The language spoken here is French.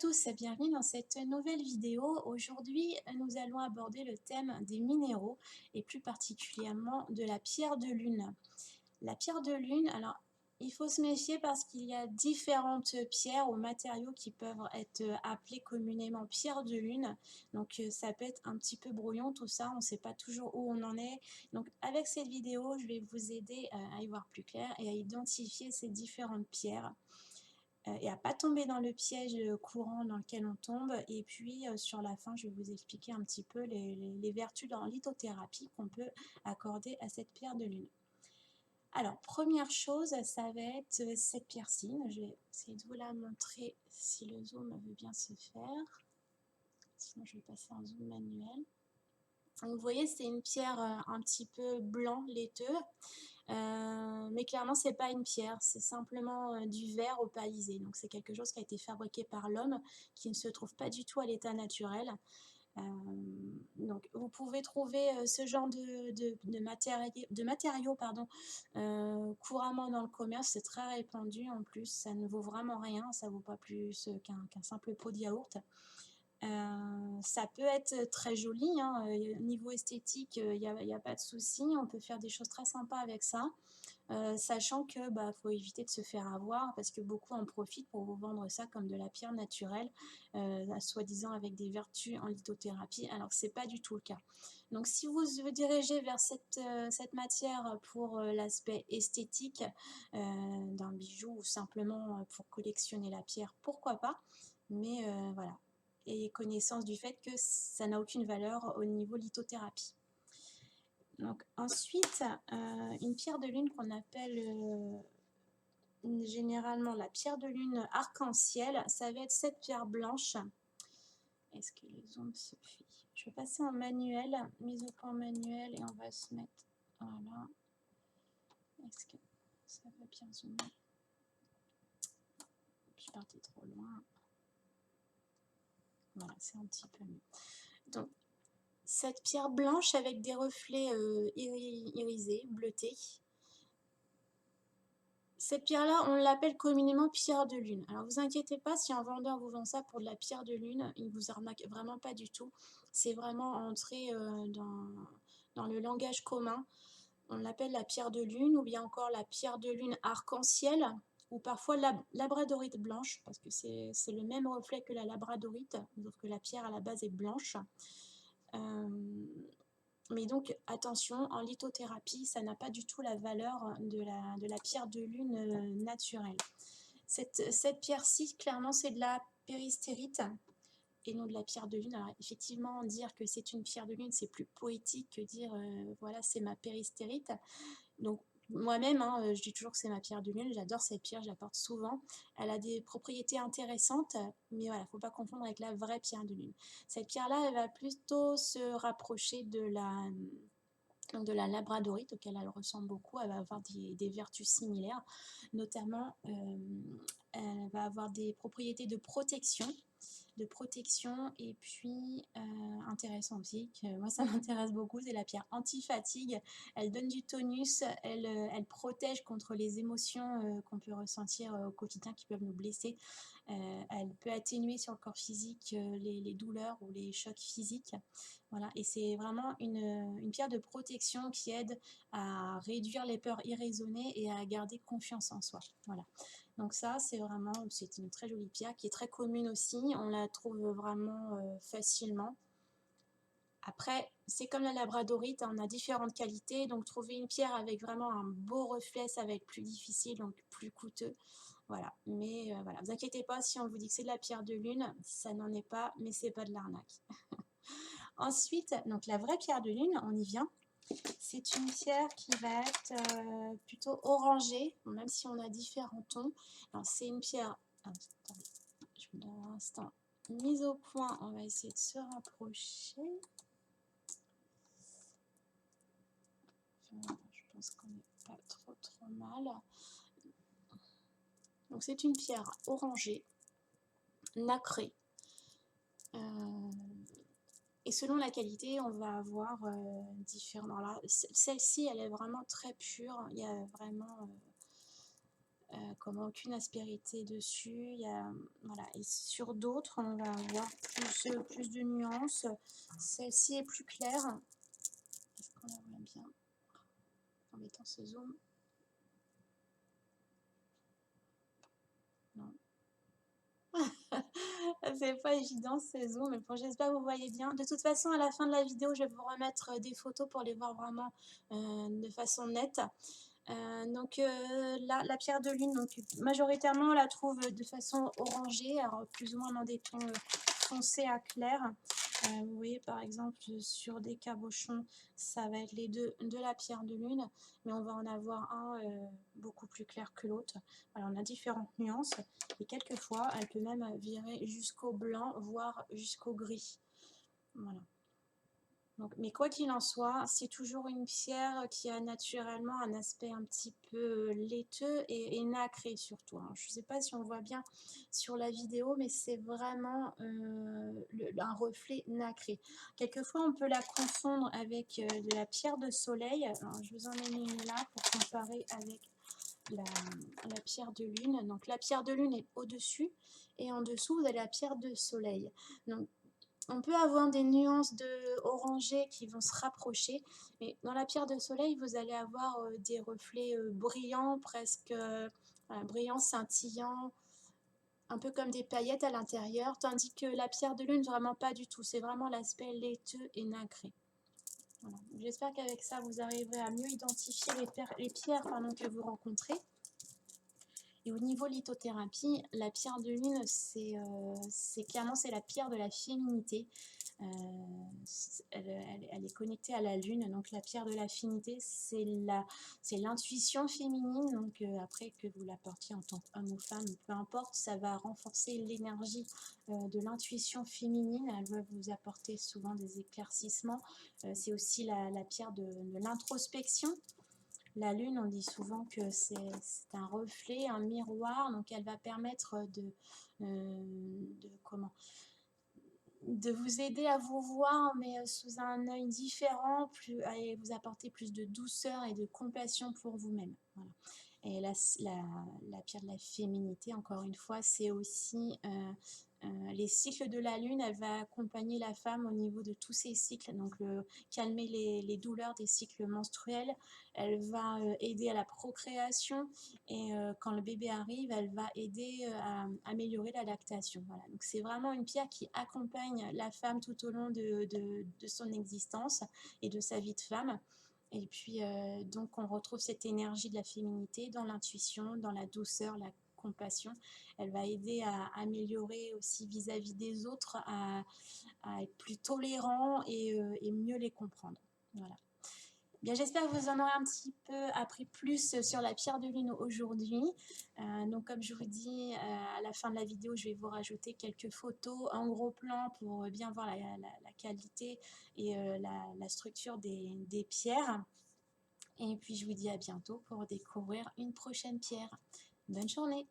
tous, bienvenue dans cette nouvelle vidéo. Aujourd'hui, nous allons aborder le thème des minéraux et plus particulièrement de la pierre de lune. La pierre de lune, alors il faut se méfier parce qu'il y a différentes pierres ou matériaux qui peuvent être appelés communément pierre de lune. Donc ça peut être un petit peu brouillon tout ça, on ne sait pas toujours où on en est. Donc avec cette vidéo, je vais vous aider à y voir plus clair et à identifier ces différentes pierres et à ne pas tomber dans le piège courant dans lequel on tombe. Et puis sur la fin, je vais vous expliquer un petit peu les vertus dans lithothérapie qu'on peut accorder à cette pierre de lune. Alors, première chose, ça va être cette pierre-ci. Je vais essayer de vous la montrer si le zoom veut bien se faire. Sinon, je vais passer en zoom manuel. Donc, vous voyez, c'est une pierre un petit peu blanc laiteux. Mais clairement, c'est pas une pierre, c'est simplement du verre opalisé. Donc c'est quelque chose qui a été fabriqué par l'homme, qui ne se trouve pas du tout à l'état naturel. Donc vous pouvez trouver ce genre de matériaux couramment dans le commerce, c'est très répandu en plus, ça ne vaut vraiment rien, ça vaut pas plus qu'un simple pot de yaourt. Ça peut être très joli, hein, niveau esthétique, il n'y a pas de souci, on peut faire des choses très sympas avec ça. Sachant que faut éviter de se faire avoir parce que beaucoup en profitent pour vous vendre ça comme de la pierre naturelle, soi-disant avec des vertus en lithothérapie, alors que ce n'est pas du tout le cas. Donc si vous vous dirigez vers cette matière pour l'aspect esthétique d'un bijou ou simplement pour collectionner la pierre, pourquoi pas, mais voilà. Et connaissance du fait que ça n'a aucune valeur au niveau lithothérapie. Donc ensuite, une pierre de lune qu'on appelle généralement la pierre de lune arc-en-ciel, ça va être cette pierre blanche. Est-ce que le zoom se fait? Je vais passer en manuel, mise au point manuel, et on va se mettre, voilà. Est-ce que ça va bien zoomer? Je suis partie trop loin. Voilà, c'est un petit peu mieux. Donc, cette pierre blanche avec des reflets irisés, bleutés. Cette pierre-là, on l'appelle communément pierre de lune. Alors, vous inquiétez pas, si un vendeur vous vend ça pour de la pierre de lune, il ne vous arnaque vraiment pas du tout. C'est vraiment entré dans le langage commun. On l'appelle la pierre de lune ou bien encore la pierre de lune arc-en-ciel ou parfois la labradorite blanche parce que c'est le même reflet que la labradorite, sauf que la pierre à la base est blanche. Mais donc, attention, en lithothérapie, ça n'a pas du tout la valeur de la pierre de lune naturelle. Cette pierre-ci, clairement, c'est de la péristérite et non de la pierre de lune. Alors, effectivement, dire que c'est une pierre de lune, c'est plus poétique que dire voilà, c'est ma péristérite. Donc, moi-même, je dis toujours que c'est ma pierre de lune, j'adore cette pierre, je la porte souvent. Elle a des propriétés intéressantes, mais voilà, il ne faut pas confondre avec la vraie pierre de lune. Cette pierre-là, elle va plutôt se rapprocher de la labradorite, auquel elle ressemble beaucoup. Elle va avoir des vertus similaires, notamment elle va avoir des propriétés de protection et puis intéressant aussi, que moi ça m'intéresse beaucoup, c'est la pierre anti-fatigue. Elle donne du tonus, elle protège contre les émotions qu'on peut ressentir au quotidien qui peuvent nous blesser. Elle peut atténuer sur le corps physique les douleurs ou les chocs physiques. Voilà. Et c'est vraiment une pierre de protection qui aide à réduire les peurs irraisonnées et à garder confiance en soi. Voilà. Donc ça, c'est une très jolie pierre qui est très commune aussi. On la trouve vraiment facilement. Après, c'est comme la labradorite, on a différentes qualités. Donc trouver une pierre avec vraiment un beau reflet, ça va être plus difficile, donc plus coûteux. Voilà. Mais voilà, vous inquiétez pas si on vous dit que c'est de la pierre de lune, ça n'en est pas, mais c'est pas de l'arnaque. Ensuite, donc la vraie pierre de lune, on y vient. C'est une pierre qui va être plutôt orangée, même si on a différents tons. C'est une pierre, attendez, je vous donne un instant, mise au point, on va essayer de se rapprocher. Voilà, je pense qu'on n'est pas trop mal. Donc c'est une pierre orangée, nacrée. Et selon la qualité, on va avoir différents. Celle-ci, elle est vraiment très pure. Il y a vraiment Comment aucune aspérité dessus. Il y a, voilà. Et sur d'autres, on va avoir plus de nuances. Celle-ci est plus claire. Est-ce qu'on la voit bien en mettant ce zoom? Non. C'est pas évident ce zoom, mais bon, j'espère que vous voyez bien. De toute façon, à la fin de la vidéo, je vais vous remettre des photos pour les voir vraiment de façon nette. Donc là, la pierre de lune, donc majoritairement, on la trouve de façon orangée, alors plus ou moins dans des tons foncés à clair. Vous voyez par exemple sur des cabochons, ça va être les deux de la pierre de lune, mais on va en avoir un beaucoup plus clair que l'autre. Alors on a différentes nuances et quelquefois elle peut même virer jusqu'au blanc, voire jusqu'au gris. Voilà. Donc, mais quoi qu'il en soit, c'est toujours une pierre qui a naturellement un aspect un petit peu laiteux et nacré surtout, hein. Je ne sais pas si on voit bien sur la vidéo, mais c'est vraiment un reflet nacré. Quelquefois, on peut la confondre avec de la pierre de soleil. Alors, je vous en ai mis une là pour comparer avec la pierre de lune. Donc, la pierre de lune est au-dessus et en dessous, vous avez la pierre de soleil. Donc, on peut avoir des nuances de orangé qui vont se rapprocher, mais dans la pierre de soleil, vous allez avoir des reflets brillants, presque voilà, brillants, scintillants, un peu comme des paillettes à l'intérieur, tandis que la pierre de lune, vraiment pas du tout. C'est vraiment l'aspect laiteux et nacré. Voilà. J'espère qu'avec ça, vous arriverez à mieux identifier les pierres que vous rencontrez. Et au niveau lithothérapie, la pierre de lune, c'est clairement la pierre de la féminité. Elle est connectée à la lune, donc la pierre de l'affinité, c'est l'intuition féminine. Donc après que vous la portiez en tant qu'homme ou femme, peu importe, ça va renforcer l'énergie de l'intuition féminine. Elle va vous apporter souvent des éclaircissements. C'est aussi la pierre de l'introspection. La lune, on dit souvent que c'est un reflet, un miroir, donc elle va permettre de vous aider à vous voir, mais sous un œil différent, et vous apporter plus de douceur et de compassion pour vous-même. Voilà. Et la pierre de la féminité, encore une fois, c'est aussi les cycles de la lune. Elle va accompagner la femme au niveau de tous ses cycles, donc calmer les douleurs des cycles menstruels. Elle va aider à la procréation et quand le bébé arrive, elle va aider à améliorer la lactation. Voilà. Donc c'est vraiment une pierre qui accompagne la femme tout au long de son existence et de sa vie de femme. Et puis, donc, on retrouve cette énergie de la féminité dans l'intuition, dans la douceur, la compassion. Elle va aider à améliorer aussi vis-à-vis des autres, à être plus tolérant et mieux les comprendre. Voilà. Bien, j'espère que vous en aurez un petit peu appris plus sur la pierre de lune aujourd'hui. Donc, comme je vous dis, à la fin de la vidéo, je vais vous rajouter quelques photos en gros plan pour bien voir la qualité et la structure des pierres. Et puis, je vous dis à bientôt pour découvrir une prochaine pierre. Bonne journée!